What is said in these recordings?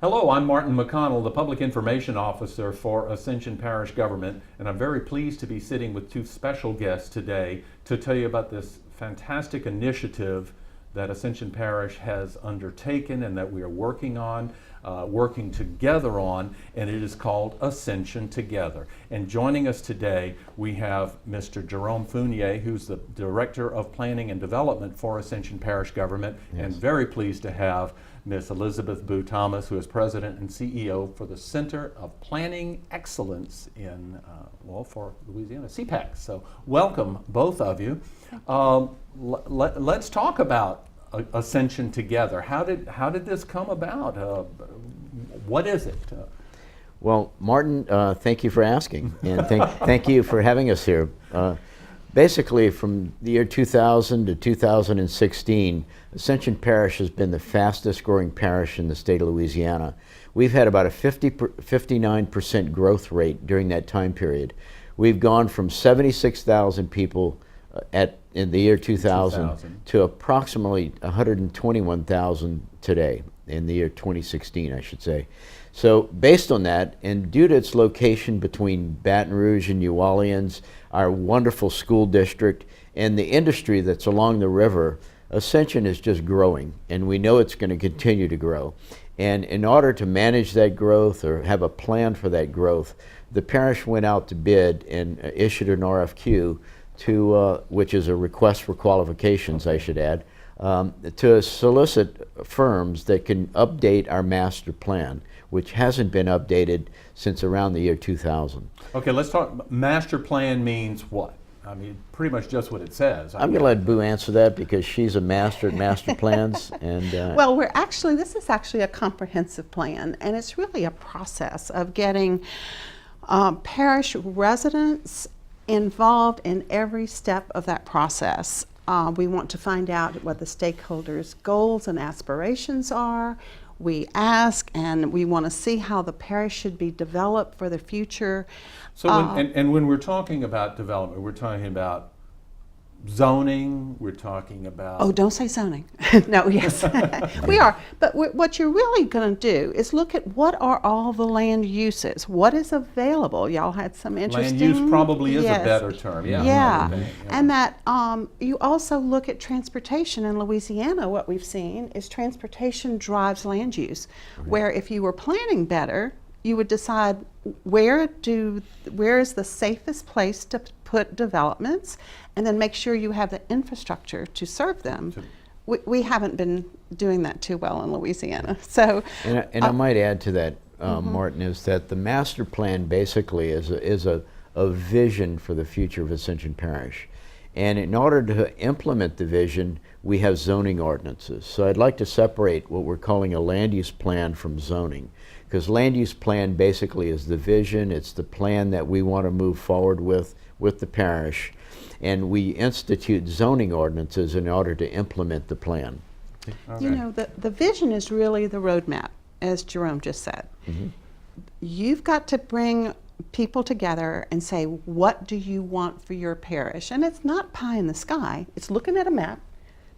Hello, I'm Martin McConnell, the Public Information Officer for Ascension Parish Government, and I'm very pleased to be sitting with two special guests today to tell you about this fantastic initiative that Ascension Parish has undertaken and that we are working on, working together on, and it is called Ascension Together. And joining us today, we have Mr. Jerome Fournier, who's the Director of Planning and Development for Ascension Parish Government, and very pleased to have Ms. Elizabeth Boo Thomas, who is President and CEO for the Center of Planning Excellence in, for Louisiana, CPEX. So welcome, both of you. Let's talk about Ascension Together. How did this come about? What is it? Well, Martin, thank you for asking, and thank you for having us here. Basically, from the year 2000 to 2016, Ascension Parish has been the fastest growing parish in the state of Louisiana. We've had about a 59% growth rate during that time period. We've gone from 76,000 people in the year 2000 to approximately 121,000 today, in the year 2016, I should say. So based on that, and due to its location between Baton Rouge and New Orleans, our wonderful school district, and the industry that's along the river, Ascension is just growing, and we know it's going to continue to grow. And in order to manage that growth or have a plan for that growth, the parish went out to bid and issued an RFQ to, which is a request for qualifications, I should add, to solicit firms that can update our master plan, which hasn't been updated since around the year 2000. Okay, let's talk. Master plan means what? I mean, pretty much just what it says. I'm going to let Boo answer that because she's a master at master plans. And well, this is actually a comprehensive plan, and it's really a process of getting parish residents involved in every step of that process. We want to find out what the stakeholders' goals and aspirations are. We ask, and we want to see how the parish should be developed for the future. So, when we're talking about development, we're talking about zoning, we're talking about... Oh, don't say zoning. No, yes, we are. But what you're really going to do is look at what are all the land uses, what is available. Y'all had some interesting... Land use probably is a better term. Yeah. And that you also look at transportation in Louisiana. What we've seen is transportation drives land use, where if you were planning better, you would decide where is the safest place to put developments, and then make sure you have the infrastructure to serve them. We haven't been doing that too well in Louisiana. So, and I might add to that, Martin, is that the master plan basically is a vision for the future of Ascension Parish. And in order to implement the vision, we have zoning ordinances. So I'd like to separate what we're calling a land use plan from zoning, because land use plan basically is the vision, it's the plan that we want to move forward with the parish, and we institute zoning ordinances in order to implement the plan. Okay. You know, the vision is really the roadmap, as Jerome just said. You've got to bring people together and say, what do you want for your parish? And it's not pie in the sky. It's looking at a map.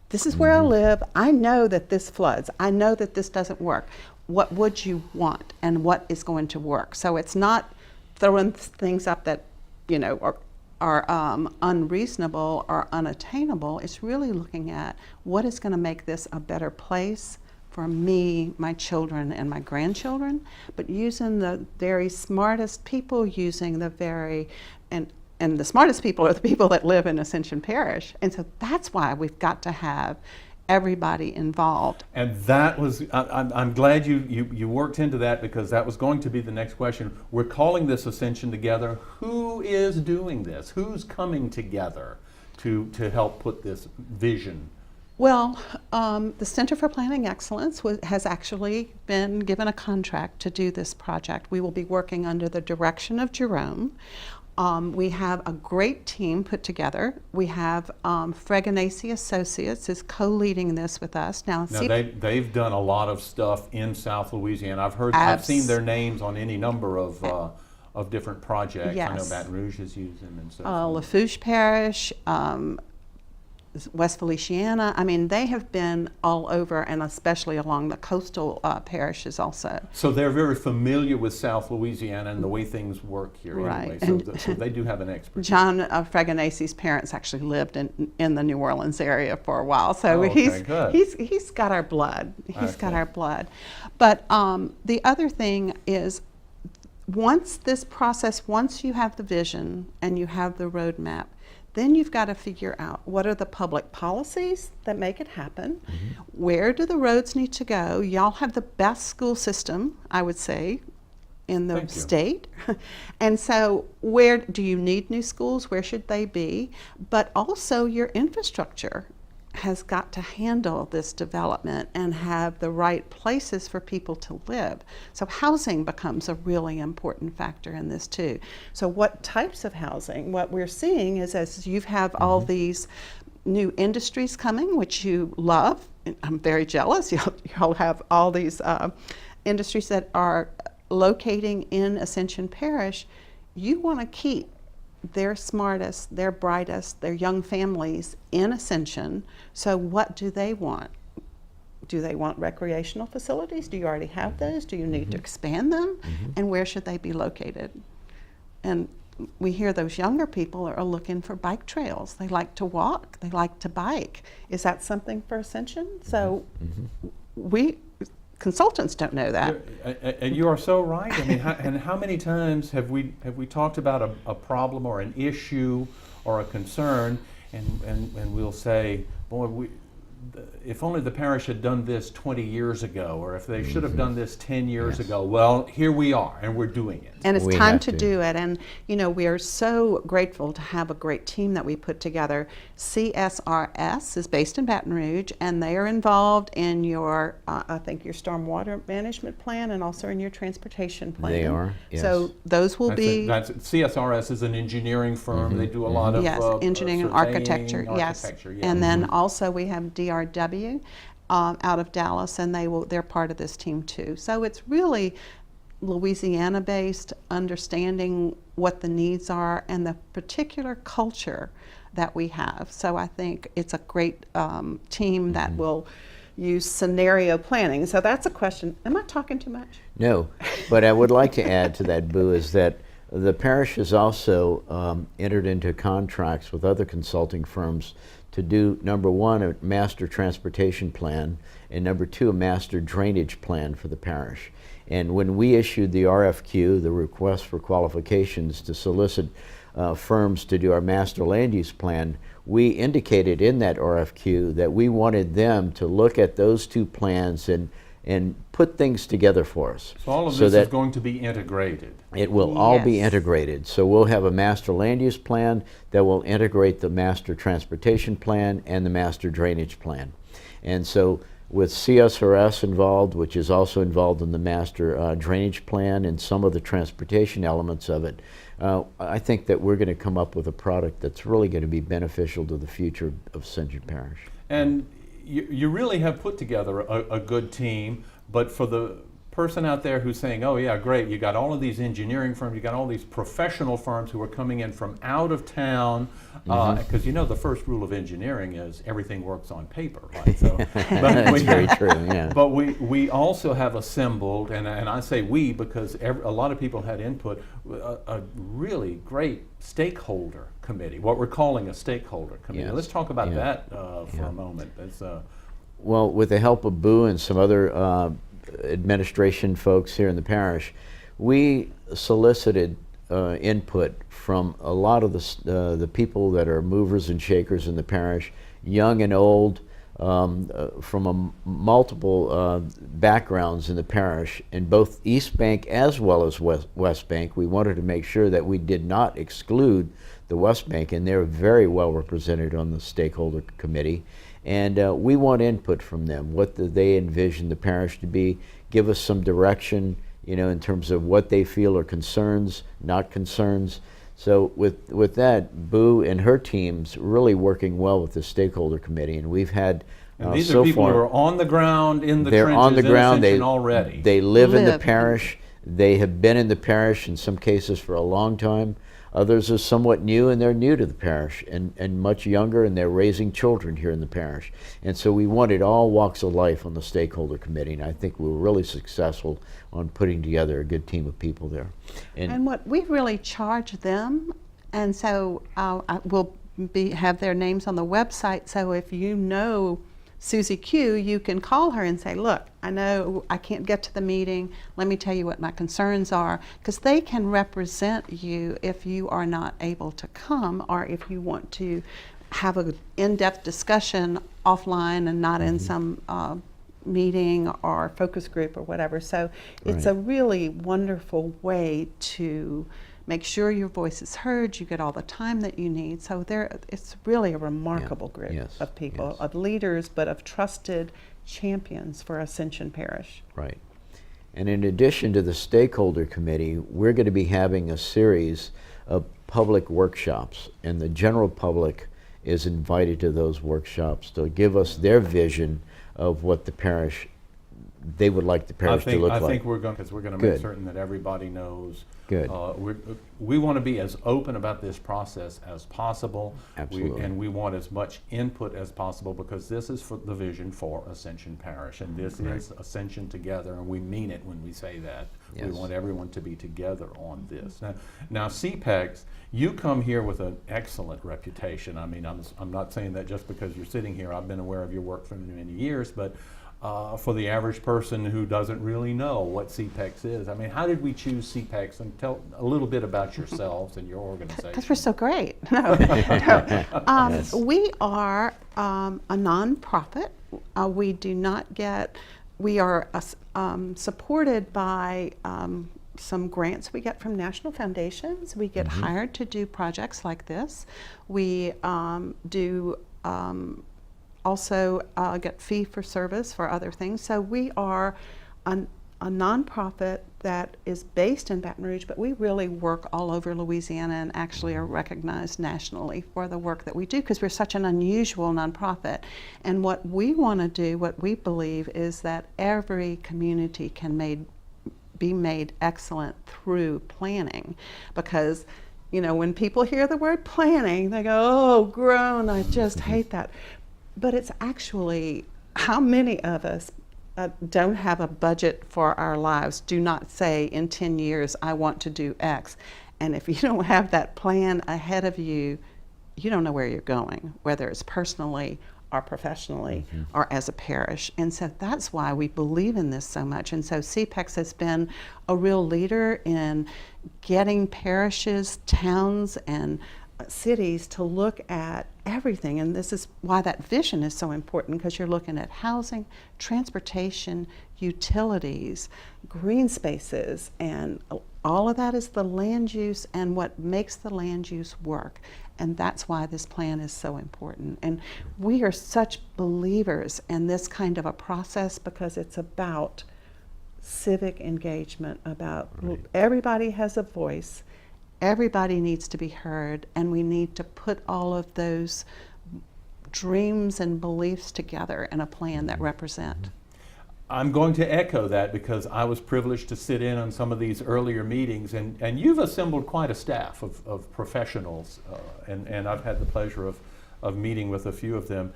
This is where I live. I know that this floods. I know that this doesn't work. What would you want, and what is going to work? So it's not throwing things up that, you know, are unreasonable or unattainable. It's really looking at what is going to make this a better place for me, my children, and my grandchildren, but using the very smartest people, using the very, and the smartest people are the people that live in Ascension Parish. And so that's why we've got to have everybody involved. And that was, I'm glad you worked into that, because that was going to be the next question. We're calling this Ascension Together. Who is doing this? Who's coming together to help put this vision? Well, the Center for Planning Excellence has actually been given a contract to do this project. We will be working under the direction of Jerome. We have a great team put together. We have Freganesi Associates is co-leading this with us. Now they've done a lot of stuff in South Louisiana. I've seen their names on any number of different projects. Yes. I know Baton Rouge is using them and so Lafourche Parish, West Feliciana. I mean, they have been all over, and especially along the coastal parishes also. So they're very familiar with South Louisiana and the way things work here anyway. Right. So, so they do have an expertise. John Fregonace's parents actually lived in the New Orleans area for a while, so Oh, okay, good. he's got our blood. He's got Okay. our blood. But the other thing is, once you have the vision and you have the roadmap, then you've got to figure out what are the public policies that make it happen. Where do the roads need to go? Y'all have the best school system, I would say, in the Thank you. state. And so where do you need new schools? Where should they be? But also your infrastructure has got to handle this development and have the right places for people to live. So housing becomes a really important factor in this too. So what types of housing? What we're seeing is, as you have all these new industries coming, which you love, and I'm very jealous, you'll have all these industries that are locating in Ascension Parish. You want to keep their smartest, their brightest, their young families in Ascension. So what do they want? Do they want recreational facilities? Do you already have those? Do you need to expand them? And where should they be located? And we hear those younger people are looking for bike trails. They like to walk, they like to bike. Is that something for Ascension? So we consultants don't know that. And you are so right. I mean, and how many times have we talked about a problem or an issue or a concern, and we'll say, boy, if only the parish had done this 20 years ago, or if they should have done this 10 years ago. Well, here we are, and we're doing it. And it's We time have to to. do it. And, you know, we are so grateful to have a great team that we put together. CSRS is based in Baton Rouge, and they are involved in your, I think, your stormwater management plan and also in your transportation plan. They are, yes. So those will be, CSRS is an engineering firm. They do a lot of yes, engineering and surveying, architecture, yes. yeah. And then also we have DRW out of Dallas, and they're part of this team too. So it's really Louisiana-based, understanding what the needs are and the particular culture that we have. So I think it's a great team that will use scenario planning. So that's a question. Am I talking too much? No, but I would like to add to that, Boo, is that the parish has also entered into contracts with other consulting firms to do, number one, a master transportation plan, and number two, a master drainage plan for the parish. And when we issued the RFQ, the request for qualifications to solicit firms to do our master land use plan, we indicated in that RFQ that we wanted them to look at those two plans and put things together for us. So all of so this that is going to be integrated. it will all be Yes. integrated. So we'll have a master land use plan that will integrate the master transportation plan and the master drainage plan. And so with CSRS involved, which is also involved in the master drainage plan and some of the transportation elements of it, I think that we're going to come up with a product that's really going to be beneficial to the future of Ascension Parish. And you really have put together a good team, but for the person out there who's saying, oh yeah, great, you got all of these engineering firms, you got all these professional firms who are coming in from out of town, because you know the first rule of engineering is everything works on paper, right? So, That's very true, yeah. But we also have assembled, and I say we because a lot of people had input, a really great stakeholder committee, what we're calling a stakeholder committee. Yes. Let's talk about Yeah. that for a moment. That's, Well, with the help of Boo and some other administration folks here in the parish, we solicited input from a lot of the people that are movers and shakers in the parish, young and old, from multiple backgrounds in the parish, in both East Bank as well as West Bank. We wanted to make sure that we did not exclude the West Bank, and they're very well represented on the stakeholder committee. And we want input from them. What do they envision the parish to be? Give us some direction, you know, in terms of what they feel are concerns, not concerns. So with that, Boo and her team's really working well with the stakeholder committee, and we've had and these so are people far, who are on the ground in the they're trenches on the ground. in Ascension already. They live in the Live. parish. They have been in the parish in some cases for a long time. Others are somewhat new, and they're new to the parish, and much younger, and they're raising children here in the parish. And so we wanted all walks of life on the stakeholder committee, and I think we were really successful on putting together a good team of people there. And what we really charge them, and so we'll have their names on the website, so if you know Susie Q, you can call her and say, look, I know I can't get to the meeting. Let me tell you what my concerns are, because they can represent you if you are not able to come, or if you want to have an in-depth discussion offline and not in some meeting or focus group or whatever. So it's a really wonderful way to make sure your voice is heard, you get all the time that you need. So it's really a remarkable group of people, of leaders, but of trusted champions for Ascension Parish. Right. And in addition to the stakeholder committee, we're going to be having a series of public workshops, and the general public is invited to those workshops to give us their vision of what the parish, they would like the parish to look like. I think we're going to make certain that everybody knows. Good. We want to be as open about this process as possible. Absolutely. And we want as much input as possible, because this is for the vision for Ascension Parish, and this is Ascension together, and we mean it when we say that. Yes. We want everyone to be together on this. Now CPEX, you come here with an excellent reputation. I mean, I'm not saying that just because you're sitting here. I've been aware of your work for many years, but for the average person who doesn't really know what CPEX is, I mean, how did we choose CPEX? And tell a little bit about yourselves and your organization. Because we're so great. No. We are a nonprofit. We do not get, we are supported by some grants we get from national foundations. We get hired to do projects like this. We do also get fee for service for other things. So we are a nonprofit that is based in Baton Rouge, but we really work all over Louisiana, and actually are recognized nationally for the work that we do, because we're such an unusual nonprofit. And what we want to do, what we believe, is that every community can be made excellent through planning. Because, you know, when people hear the word planning, they go, oh, groan, I just hate that. But it's actually, how many of us don't have a budget for our lives, do not say in 10 years, I want to do X. And if you don't have that plan ahead of you, you don't know where you're going, whether it's personally or professionally or as a parish. And so that's why we believe in this so much. And so CPEX has been a real leader in getting parishes, towns, and cities to look at everything. And this is why that vision is so important, because you're looking at housing, transportation, utilities, green spaces, and all of that is the land use and what makes the land use work. And that's why this plan is so important. And we are such believers in this kind of a process, because it's about civic engagement, about everybody has a voice. Everybody needs to be heard, and we need to put all of those dreams and beliefs together in a plan that represent. I'm going to echo that, because I was privileged to sit in on some of these earlier meetings, and you've assembled quite a staff of professionals, and I've had the pleasure of meeting with a few of them,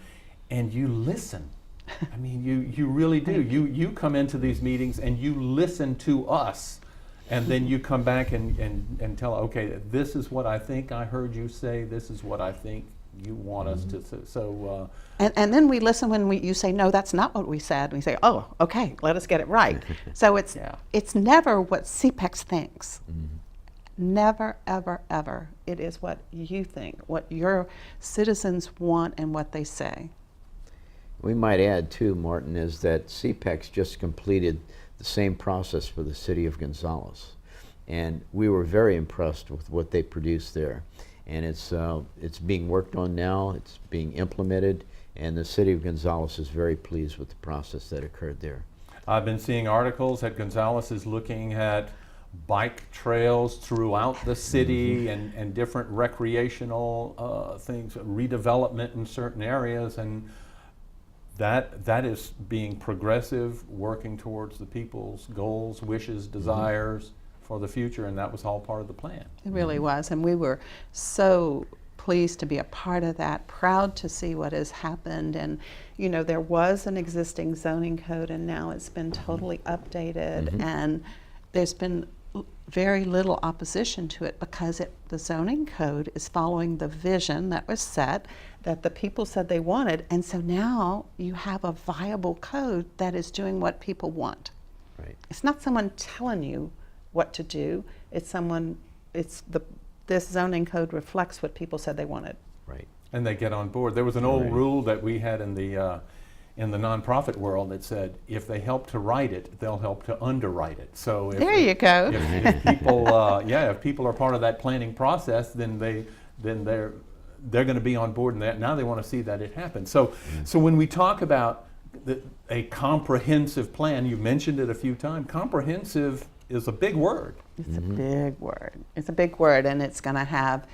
and you listen. I mean, you really do. You come into these meetings and you listen to us. And then you come back and tell, okay, this is what I think I heard you say, this is what I think you want us to say. So, and then we listen when you say, no, that's not what we said. We say, oh, okay, let us get it right. So it's never what CPEX thinks. Never, ever, ever. It is what you think, what your citizens want, and what they say. We might add too, Martin, is that CPEX just completed the same process for the city of Gonzales, and we were very impressed with what they produced there. And it's being worked on now, it's being implemented, and the city of Gonzales is very pleased with the process that occurred there. I've been seeing articles that Gonzales is looking at bike trails throughout the city, and different recreational things, redevelopment in certain areas, and that is being progressive, working towards the people's goals, wishes, desires, for the future, and that was all part of the plan. It really was, and we were so pleased to be a part of that, proud to see what has happened. And you know, there was an existing zoning code, and now it's been totally updated, and there's been very little opposition to it because the zoning code is following the vision that was set, that the people said they wanted, and so now you have a viable code that is doing what people want. Right. It's not someone telling you what to do. It's this zoning code reflects what people said they wanted. Right. And they get on board. There was an old rule that we had in the nonprofit world that said, if they help to write it, they'll help to underwrite it. So if, There you go. if people, if people are part of that planning process, then they're going to be on board, and now they want to see that it happens. So when we talk about a comprehensive plan, you mentioned it a few times. Comprehensive is a big word. It's a big word. It's a big word, and it's going to have,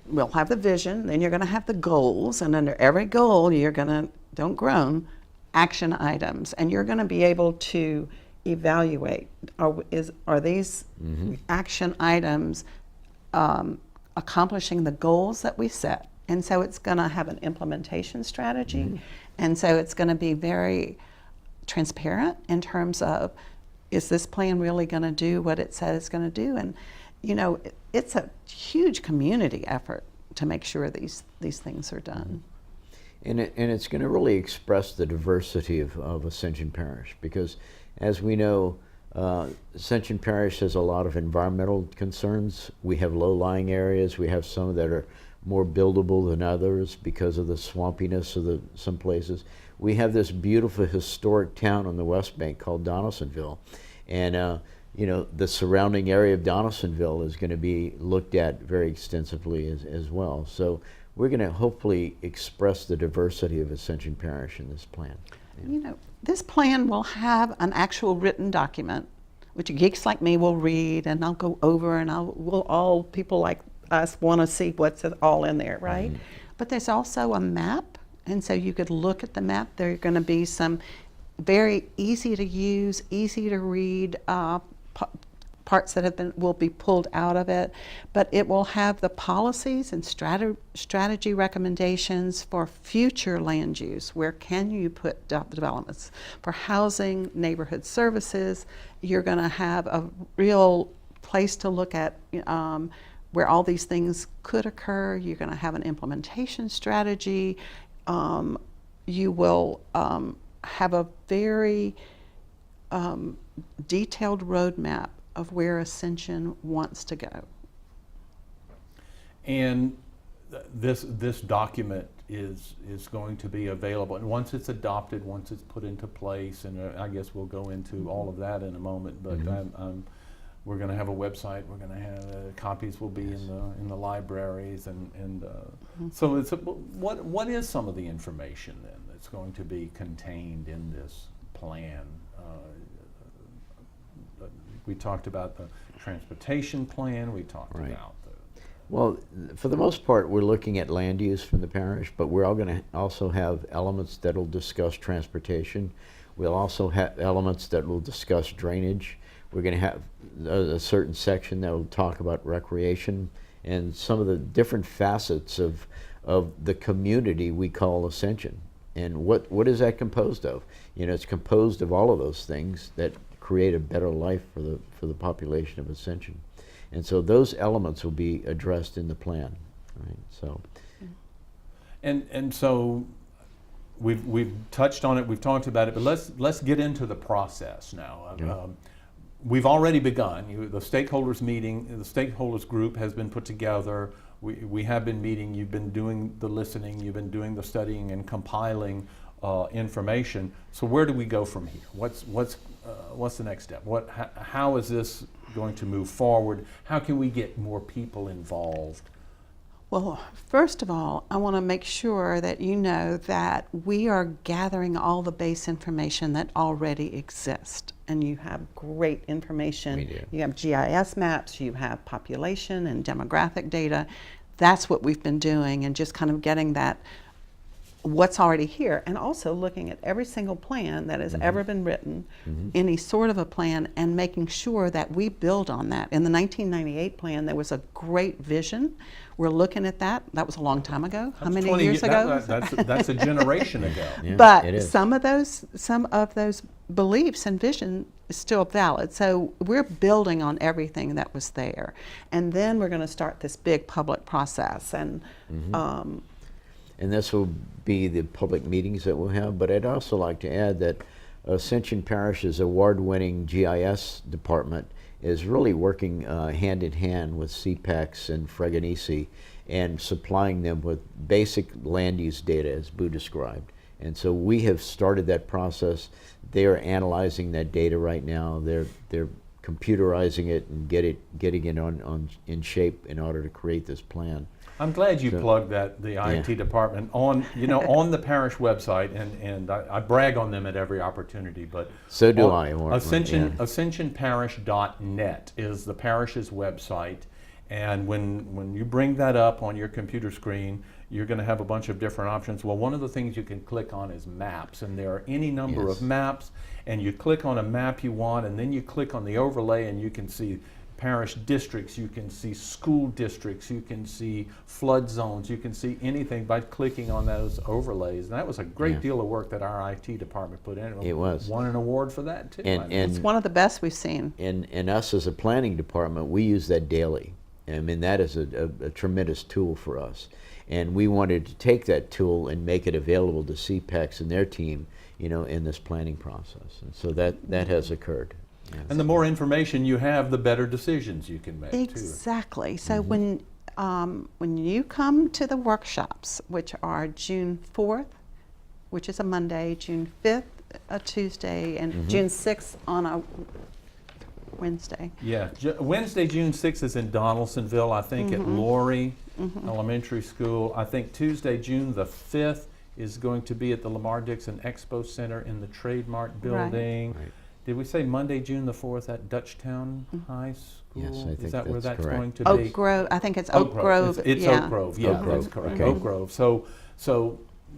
we'll have the vision, then you're going to have the goals, and under every goal you're going to, don't groan, action items, and you're going to be able to evaluate, are these action items accomplishing the goals that we set? And so it's going to have an implementation strategy, and so it's going to be very transparent in terms of, is this plan really going to do what it said it's going to do? And you know, it's a huge community effort to make sure these things are done. And it's going to really express the diversity of Ascension Parish, because as we know, Ascension Parish has a lot of environmental concerns. We have low-lying areas. We have some that are more buildable than others because of the swampiness of some places. We have this beautiful historic town on the West Bank called Donaldsonville, and you know, the surrounding area of Donaldsonville is going to be looked at very extensively as well. So we're going to hopefully express the diversity of Ascension Parish in this plan. You know, this plan will have an actual written document, which geeks like me will read, and I'll go over, and all people like us want to see what's all in there, right? But there's also a map, and so you could look at the map. There are going to be some very easy to use, easy to read parts that will be pulled out of it, but it will have the policies and strategy recommendations for future land use. Where can you put developments for housing, neighborhood services? You're going to have a real place to look at where all these things could occur. You're going to have an implementation strategy. You will have a very detailed roadmap of where Ascension wants to go. And this document is going to be available, and once it's adopted, once it's put into place, and I guess we'll go into all of that in a moment, but we're going to have a website, we're going to have copies will be in the libraries, and so it's what is some of the information then that's going to be contained in this plan? We talked about the transportation plan, we talked about well, for the most part, we're looking at land use from the parish, but we're all going to also have elements that will discuss transportation. We'll also have elements that will discuss drainage. We're going to have a certain section that will talk about recreation and some of the different facets of the community we call Ascension. And what is that composed of? You know, it's composed of all of those things that create a better life for the population of Ascension. And so those elements will be addressed in the plan, right? So, and so we've touched on it, we've talked about it, but let's get into the process now. We've already begun. The stakeholders meeting, the stakeholders group has been put together. We have been meeting. You've been doing the listening. You've been doing the studying and compiling information. So where do we go from here? What's the next step? How is this going to move forward? How can we get more people involved? Well, first of all, I want to make sure that you know that we are gathering all the base information that already exists. And you have great information. We do. You have GIS maps, you have population and demographic data. That's what we've been doing, and just kind of getting that what's already here, and also looking at every single plan that has ever been written, any sort of a plan, and making sure that we build on that. In the 1998 plan, there was a great vision. We're looking at that. That was a long time ago. How many years ago? That's a generation ago. Yeah, it But is. some of those beliefs and vision is still valid. So we're building on everything that was there, and then we're going to start this big public process. And this will be the public meetings that we'll have. But I'd also like to add that Ascension Parish's award-winning GIS department is really working hand in hand with CPEX and Fregonese and supplying them with basic land use data, as Boo described. And so we have started that process. They are analyzing that data right now. They're computerizing it and getting it in shape in order to create this plan. I'm glad you plugged the IT department on the parish website, and I brag on them at every opportunity. But So do I. AscensionParish.net is the parish's website, and when you bring that up on your computer screen, you're going to have a bunch of different options. Well, one of the things you can click on is maps, and there are any number of maps, and you click on a map you want, and then you click on the overlay, and you can see parish districts, you can see school districts, you can see flood zones, you can see anything by clicking on those overlays. And that was a great deal of work that our IT department put in. It was. Won an award for that too. It's one of the best we've seen. And us as a planning department, we use that daily. I mean, that is a tremendous tool for us. And we wanted to take that tool and make it available to CPEX and their team, in this planning process. And so that has occurred. Yes. And the more information you have, the better decisions you can make too. Exactly. So when you come to the workshops, which are June 4th, which is a Monday, June 5th, a Tuesday, and June 6th on a Wednesday. Yeah, Wednesday, June 6th is in Donaldsonville, I think at Laurie Elementary School. I think Tuesday, June the 5th is going to be at the Lamar Dixon Expo Center in the Trademark Building. Right. Did we say Monday, June the 4th at Dutchtown High School? Yes, I think is that where that's that's correct. going to be? Oak Grove, I think it's Oak Grove. It's yeah. Oak Grove, yeah, Oak Grove, that's correct, okay. Oak Grove. So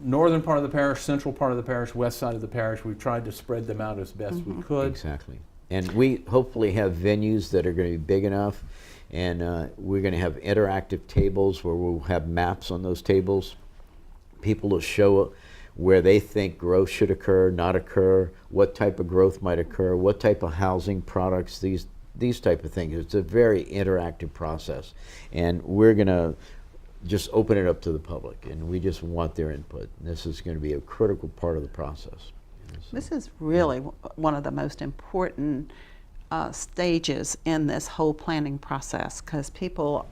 northern part of the parish, central part of the parish, west side of the parish, we've tried to spread them out as best we could. Exactly. And we hopefully have venues that are going to be big enough, and we're going to have interactive tables where we'll have maps on those tables. People will show where they think growth should occur, not occur, what type of growth might occur, what type of housing products, these type of things. It's a very interactive process, and we're going to just open it up to the public, and we just want their input. And this is going to be a critical part of the process. This is really one of the most important stages in this whole planning process, because people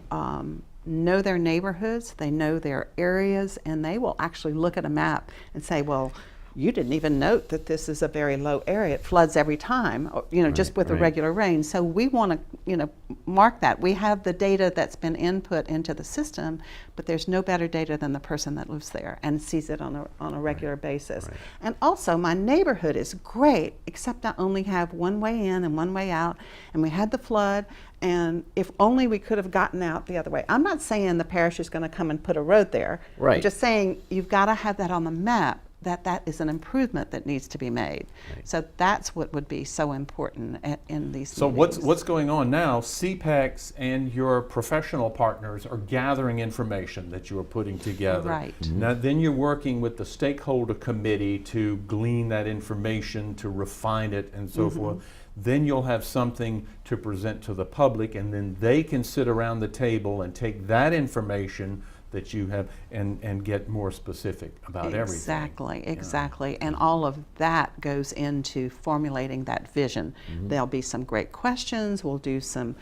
know their neighborhoods, they know their areas, and they will actually look at a map and say, well, you didn't even note that this is a very low area. It floods every time, just with a regular rain. So we want to, mark that. We have the data that's been input into the system, but there's no better data than the person that lives there and sees it on a regular basis. Right. And also, my neighborhood is great, except I only have one way in and one way out, and we had the flood, and if only we could have gotten out the other way. I'm not saying the parish is going to come and put a road there. Right. I'm just saying you've got to have that on the map, that is an improvement that needs to be made. Right. So that's what would be so important in these So meetings. what's going on now? CPEX and your professional partners are gathering information that you are putting together. Right. Now then you're working with the stakeholder committee to glean that information, to refine it and so forth. Then you'll have something to present to the public, and then they can sit around the table and take that information that you have and get more specific about everything. Exactly. And all of that goes into formulating that vision. There'll be some great questions. We'll do some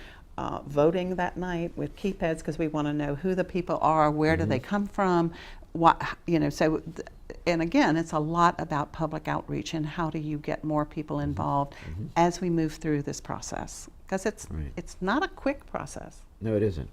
voting that night with keypads, because we want to know who the people are, where do they come from, and again, it's a lot about public outreach and how do you get more people involved as we move through this process, because it's not a quick process. No, it isn't.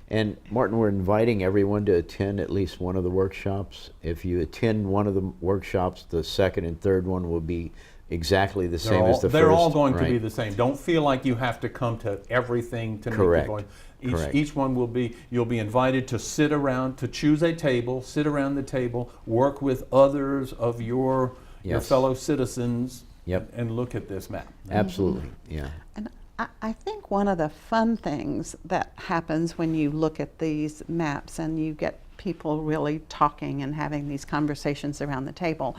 And Martin, we're inviting everyone to attend at least one of the workshops. If you attend one of the workshops, the second and third one will be exactly the same as the they're first. all going to be right. the same. Don't feel like you have to come to everything to Correct. make it going. Correct. Each one will be, you'll be invited to sit around, to choose a table, sit around the table, work with others of your Yes. fellow citizens, Yep. and look at this map. Absolutely, yeah. And I think one of the fun things that happens when you look at these maps and you get people really talking and having these conversations around the table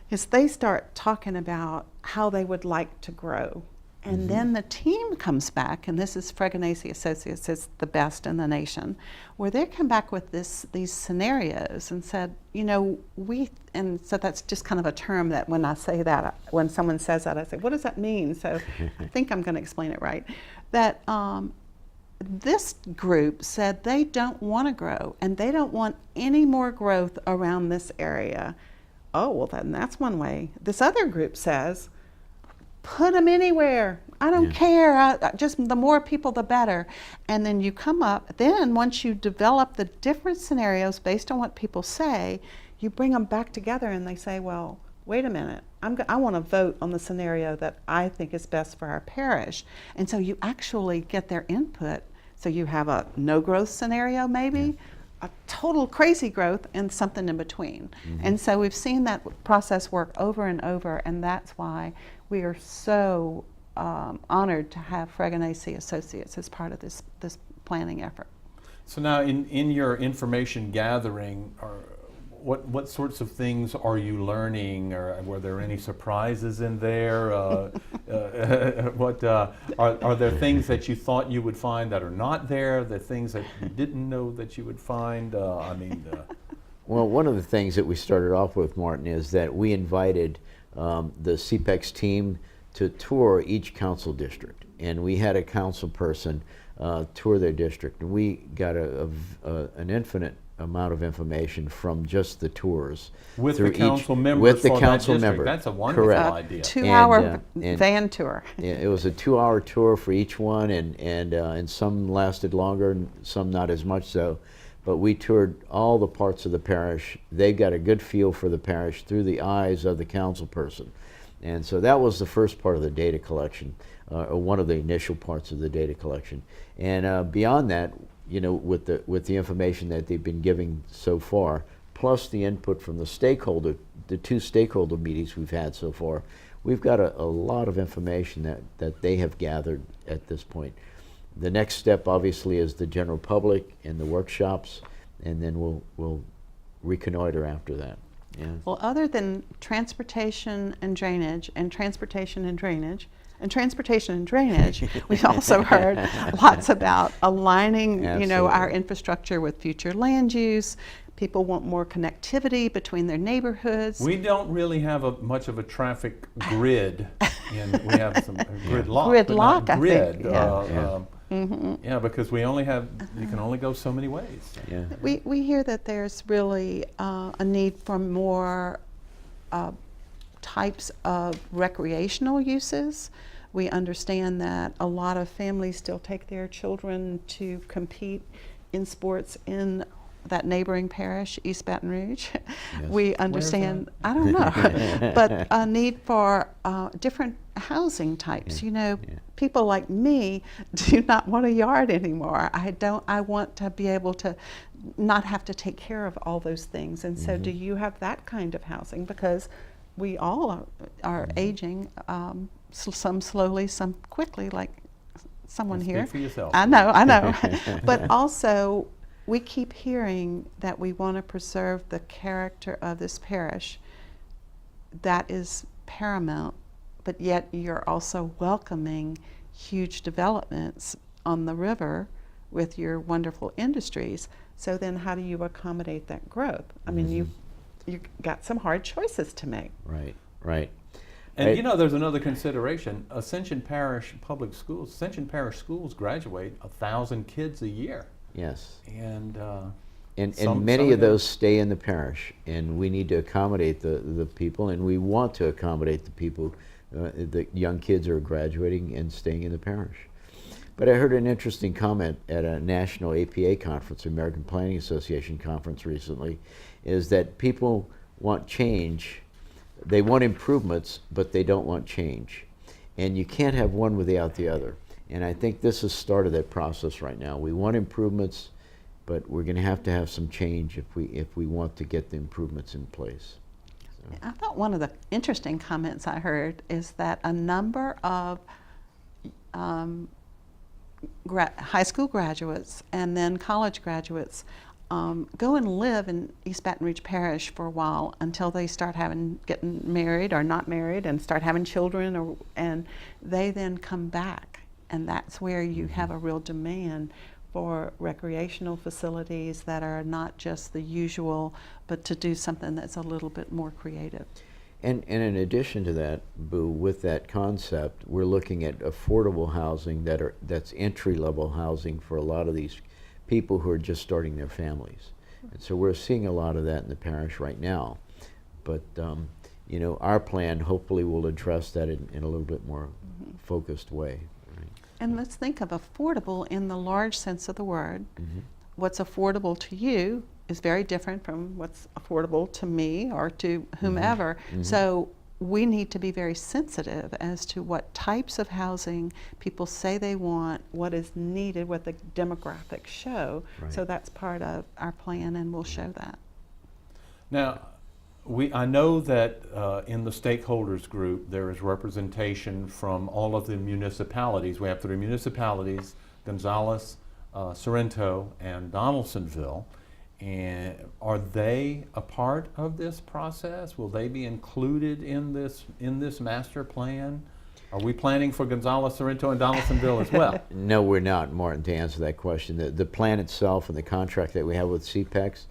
is they start talking about how they would like to grow. And then the team comes back, and this is Fregonese Associates, is the best in the nation, where they come back with these scenarios and said, you know, and so that's just kind of a term that when I say that, when someone says that, I say, what does that mean? So I think I'm going to explain it right. That this group said they don't want to grow, and they don't want any more growth around this area. Oh, well, then that's one way. This other group says, put them anywhere. I don't care. Just the more people, the better. And then you come up, then once you develop the different scenarios based on what people say, you bring them back together and they say, well, wait a minute. I want to vote on the scenario that I think is best for our parish. And so you actually get their input. So you have a no growth scenario maybe, a total crazy growth, and something in between. And so we've seen that process work over and over, and that's why we are so honored to have Fregonese Associates as part of this planning effort. So now in your information gathering, what sorts of things are you learning, or were there any surprises in there? What are there things that you thought you would find that are not there? The things that you didn't know that you would find? Well, one of the things that we started off with, Martin, is that we invited the CPEX team to tour each council district, and we had a council person tour their district, and we got an infinite amount of information from just the tours. With the council members for that district. That's a wonderful Correct. idea. 2-hour van tour. Yeah, it was a 2-hour tour for each one, and some lasted longer, and some not as much so. But we toured all the parts of the parish. They got a good feel for the parish through the eyes of the council person. And so that was the first part of the data collection, or one of the initial parts of the data collection. And beyond that, you know, with the information that they've been giving so far, plus the input from the two stakeholder meetings we've had so far, we've got a lot of information that they have gathered at this point. The next step, obviously, is the general public and the workshops, and then we'll reconnoiter after that. Yeah. Well, other than transportation and drainage, and transportation and drainage, and transportation and drainage, we've also heard lots about aligning, you know, our infrastructure with future land use. People want more connectivity between their neighborhoods. We don't really have much of a traffic grid. We have some gridlock. Gridlock, but not grid. I think. Yeah, because you can only go so many ways. Yeah. We hear that there's really a need for more types of recreational uses. We understand that a lot of families still take their children to compete in sports in that neighboring parish, East Baton Rouge. Yes. We understand, I don't know, but a need for different housing types. You know, people like me do not want a yard anymore. I want to be able to not have to take care of all those things. And so do you have that kind of housing? Because we all are aging, some slowly, some quickly, like someone here. Speak for yourself. I know. But also, we keep hearing that we want to preserve the character of this parish. That is paramount, but yet you're also welcoming huge developments on the river with your wonderful industries. So then how do you accommodate that growth? I mean, you've got some hard choices to make. Right. And you know, there's another consideration. Ascension Parish Public Schools, Ascension Parish Schools graduate 1,000 kids a year. Yes. And many of those stay in the parish, and we need to accommodate the people, and we want to accommodate the people, the young kids who are graduating and staying in the parish. But I heard an interesting comment at a national APA conference, American Planning Association conference recently, is that people want change They want improvements, but they don't want change. And you can't have one without the other. And I think this has started that process right now. We want improvements, but we're going to have some change if we want to get the improvements in place. So. I thought one of the interesting comments I heard is that a number of high school graduates and then college graduates go and live in East Baton Rouge Parish for a while until they start getting married or not married and start having children, and they then come back. And that's where you have a real demand for recreational facilities that are not just the usual, but to do something that's a little bit more creative. And in addition to that, Boo, with that concept, we're looking at affordable housing that's entry-level housing for a lot of these people who are just starting their families. And so we're seeing a lot of that in the parish right now. But you know, our plan hopefully will address that in a little bit more focused way. Right? And let's think of affordable in the large sense of the word. What's affordable to you is very different from what's affordable to me or to whomever. So we need to be very sensitive as to what types of housing people say they want, what is needed, what the demographics show. Right. So that's part of our plan, and we'll show that. Now, I know that in the stakeholders group there is representation from all of the municipalities. We have 3 municipalities: Gonzales, Sorrento, and Donaldsonville. And are they a part of this process? Will they be included in this master plan? Are we planning for Gonzales, Sorrento, and Donaldsonville as well? No, we're not, Martin, to answer that question. The plan itself and the contract that we have with CPEX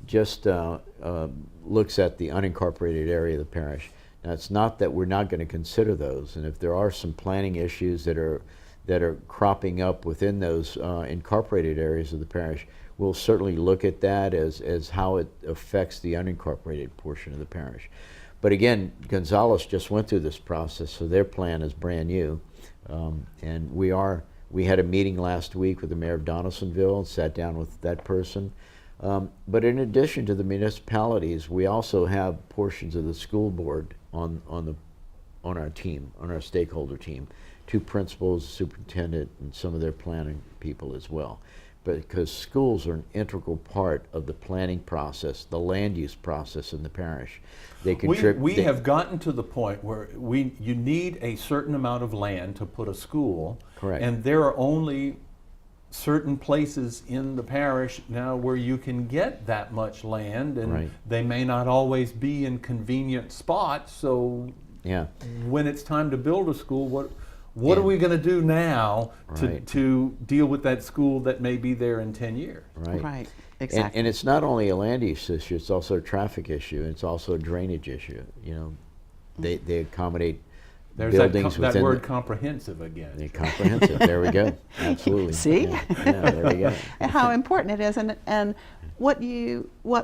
just looks at the unincorporated area of the parish. Now, it's not that we're not going to consider those, and if there are some planning issues that are cropping up within those incorporated areas of the parish, we'll certainly look at that as how it affects the unincorporated portion of the parish. But again, Gonzales just went through this process, so their plan is brand new. And we had a meeting last week with the mayor of Donaldsonville and sat down with that person. But in addition to the municipalities, we also have portions of the school board on our team, on our stakeholder team. 2 principals, superintendent, and some of their planning people as well. Because schools are an integral part of the planning process, the land use process in the parish. They contribute. We have gotten to the point where you need a certain amount of land to put a school. Correct. And there are only certain places in the parish now where you can get that much land, and Right. they may not always be in convenient spots. So Yeah. when it's time to build a school, what are we going to do now Right. to deal with that school that may be there in 10 years? Right. Right, exactly. And it's not only a land use issue, it's also a traffic issue, and it's also a drainage issue. You know, they accommodate There's buildings that within word comprehensive again. the comprehensive. There we go. Absolutely. See? Yeah, there we go. And how important it is, and what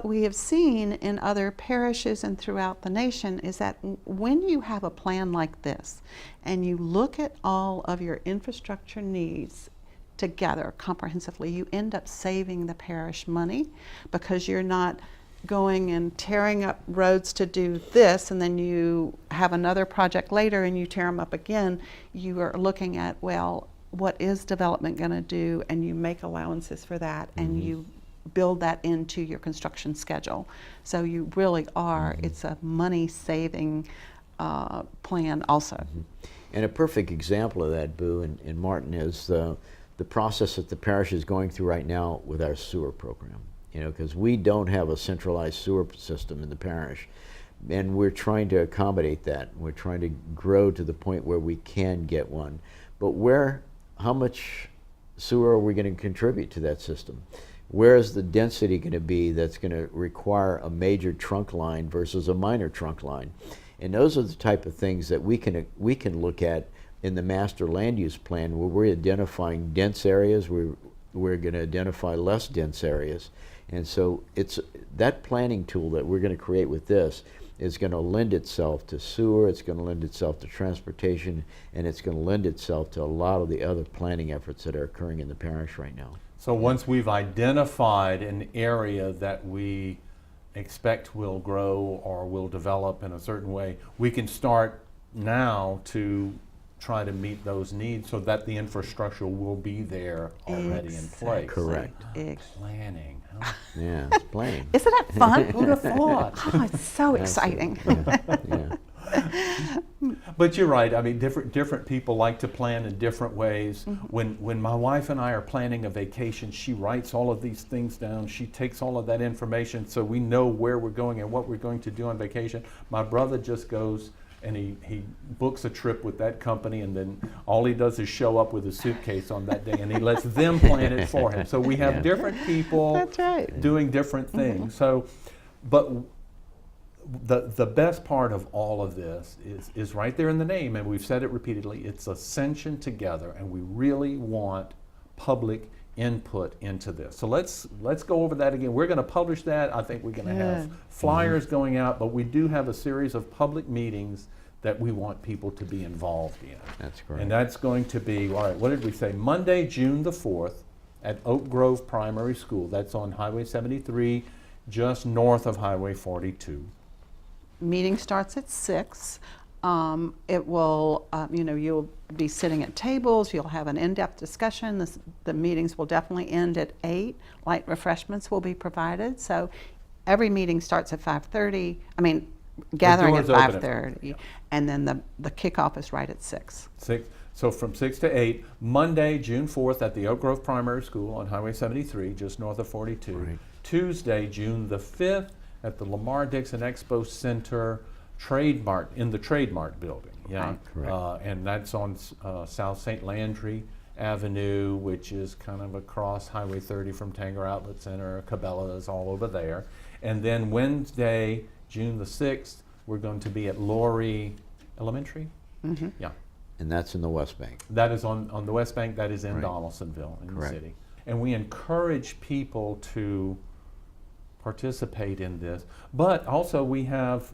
we have seen in other parishes and throughout the nation is that when you have a plan like this and you look at all of your infrastructure needs together comprehensively, you end up saving the parish money, because you're not going and tearing up roads to do this, and then you have another project later and you tear them up again. You are looking at, well, what is development going to do, and you make allowances for that, and you build that into your construction schedule. So you really are, it's a money-saving plan also. And a perfect example of that, Boo and Martin, is the process that the parish is going through right now with our sewer program. You know, because we don't have a centralized sewer system in the parish, and we're trying to accommodate that. We're trying to grow to the point where we can get one. But how much sewer are we going to contribute to that system? Where is the density going to be that's going to require a major trunk line versus a minor trunk line? And those are the type of things that we can look at in the master land use plan, where we're identifying dense areas, we're going to identify less dense areas. And so it's that planning tool that we're going to create with this is going to lend itself to sewer, it's going to lend itself to transportation, and it's going to lend itself to a lot of the other planning efforts that are occurring in the parish right now. So once we've identified an area that we expect will grow or will develop in a certain way, we can start now to try to meet those needs so that the infrastructure will be there already in place. Correct. Planning. Huh? Yeah, it's plain. Isn't that fun? Who'd have thought? Oh, it's so exciting. Yeah. But you're right. I mean, different people like to plan in different ways. When my wife and I are planning a vacation, she writes all of these things down. She takes all of that information so we know where we're going and what we're going to do on vacation. My brother just goes and he books a trip with that company, and then all he does is show up with a suitcase on that day, and he lets them plan it for him. So we have different people That's right. doing different things. So, but the best part of all of this is right there in the name, and we've said it repeatedly. It's Ascension Together, and we really want public input into this. So let's go over that again. We're going to publish that. I think we're going to have flyers going out, but we do have a series of public meetings that we want people to be involved in. That's correct. And that's going to be, all right, what did we say? Monday, June the 4th at Oak Grove Primary School. That's on Highway 73, just north of Highway 42. Meeting starts at 6. It will, you'll be sitting at tables, you'll have an in-depth discussion. The meetings will definitely end at 8. Light refreshments will be provided. So every meeting starts at 5:30. Gathering at doors open at 5:30. And then the kickoff is right at 6. So from 6 to 8, Monday, June 4th at the Oak Grove Primary School on Highway 73, just north of 42. Right. Tuesday, June the 5th at the Lamar Dixon Expo Center, in the Trademark building. Yeah, Correct. and that's on South St. Landry Avenue, which is kind of across Highway 30 from Tanger Outlet Center. Cabela's all over there. And then Wednesday, June the 6th, we're going to be at Laurie Elementary. Mm-hmm. Yeah, And that's in the West Bank. that is on the West Bank. That is in Right. Donaldsonville in Correct. the city. And we encourage people to participate in this. But also you have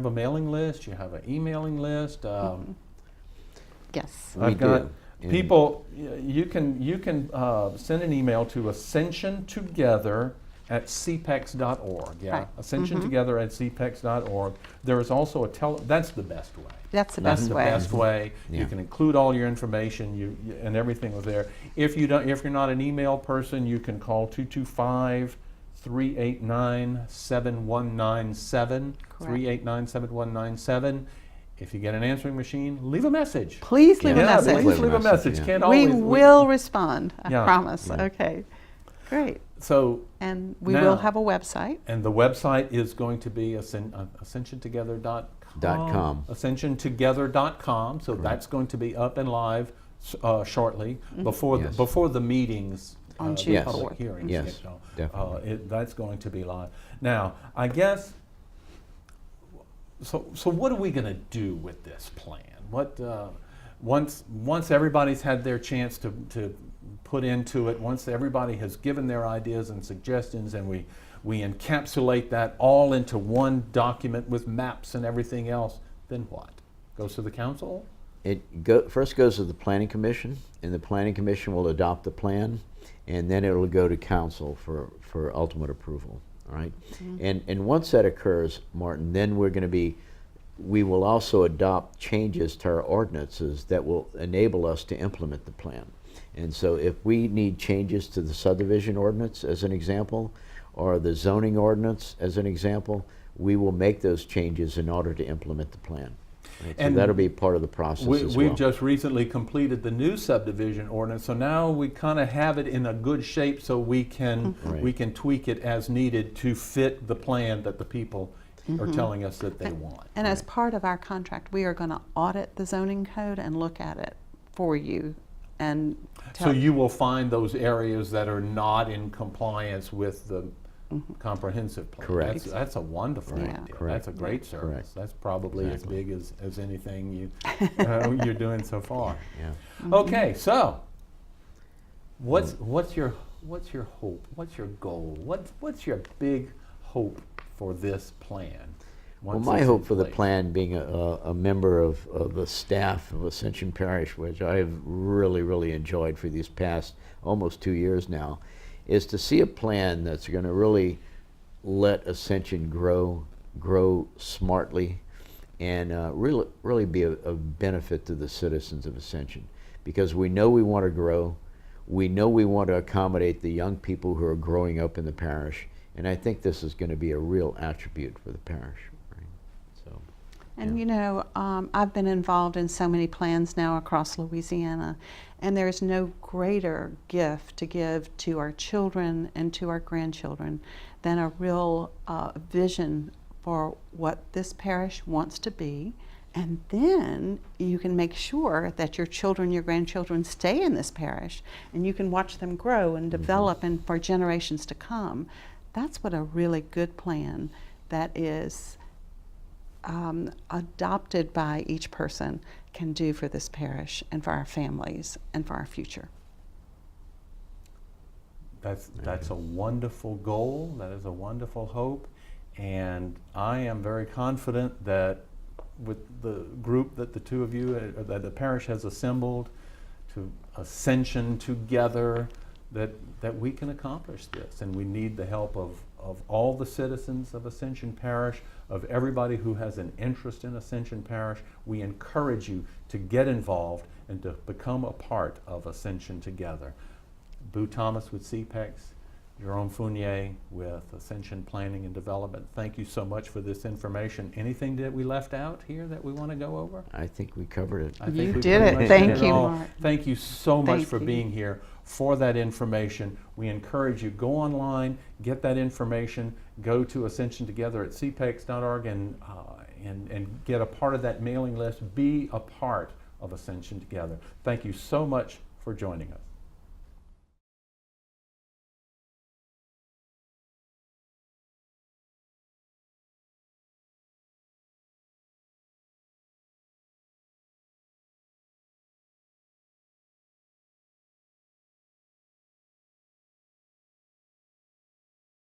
a mailing list, you have an emailing list. Yes. We I've got do. And- people, you can send an email to ascensiontogether@cpex.org. Yeah, Right. ascensiontogether@cpex.org. There is also that's the best way. That's the That's best the way. best way. Yeah. You can include all your information, and everything was there. If you're not an email person, you can call 225-389-7197. Correct. 389-7197. If you get an answering machine, leave a message. Please leave a Yeah, message. please leave a message. Yeah. Can't We always. will respond, I Yeah. promise. Yeah. Okay, great. So, And we Now- will have a website. and the website is going to be ascensiontogether.com. Ascensiontogether.com. So that's going to be up and live shortly before Yes. before the meetings. On the June Yes. public 4th. hearings. Yes, definitely. That's going to be live. Now, I guess. So what are we going to do with this plan? What once everybody's had their chance to put into it, once everybody has given their ideas and suggestions, and we encapsulate that all into one document with maps and everything else, then what? Goes to the council? It first goes to the Planning Commission, and the Planning Commission will adopt the plan, and then it will go to council for ultimate approval. All right, and once that occurs, Martin, then we will also adopt changes to our ordinances that will enable us to implement the plan. And so if we need changes to the subdivision ordinance, as an example, or the zoning ordinance, as an example, we will make those changes in order to implement the plan. Right? So And that'll be part of the process as well. We've just recently completed the new subdivision ordinance, so now we kind of have it in a good shape so we can Right. tweak it as needed to fit the plan that the people are telling us that they want. And as part of our contract, we are going to audit the zoning code and look at it for you. And So you will find those areas that are not in compliance with the comprehensive plan. Correct. That's a wonderful Right. idea. Correct. That's a great service. Correct. That's probably Exactly. as big as anything you're doing so far. Yeah. Okay, so what's your hope? What's your goal? What's your big hope for this plan? Well, once my it's in hope for the place? plan, being a member of the staff of Ascension Parish, which I have really enjoyed for these past almost 2 years now, is to see a plan that's going to really let Ascension grow smartly, and really be a benefit to the citizens of Ascension. Because we know we want to grow, we know we want to accommodate the young people who are growing up in the parish, and I think this is going to be a real attribute for the parish. Right? So, And yeah. you know, I've been involved in so many plans now across Louisiana, and there's no greater gift to give to our children and to our grandchildren than a real vision for what this parish wants to be. And then you can make sure that your children, your grandchildren stay in this parish, and you can watch them grow and develop and for generations to come. That's what a really good plan that is adopted by each person can do for this parish and for our families and for our future. That's a wonderful goal. That is a wonderful hope. And I am very confident that with the group that the two of you, that the parish has assembled to Ascension together, that we can accomplish this. And we need the help of all the citizens of Ascension Parish, of everybody who has an interest in Ascension Parish. We encourage you to get involved and to become a part of Ascension together. Boo Thomas with CPEX, Jerome Fournier with Ascension Planning and Development. Thank you so much for this information. Anything that we left out here that we want to go over? I think we covered it. I think You we did pretty it. much Thank did you, all. Mark. Thank you so much Thank for you. being here, for that information. We encourage you, go online, get that information, go to Ascension Together at cpex.org and get a part of that mailing list. Be a part of Ascension Together. Thank you so much for joining us.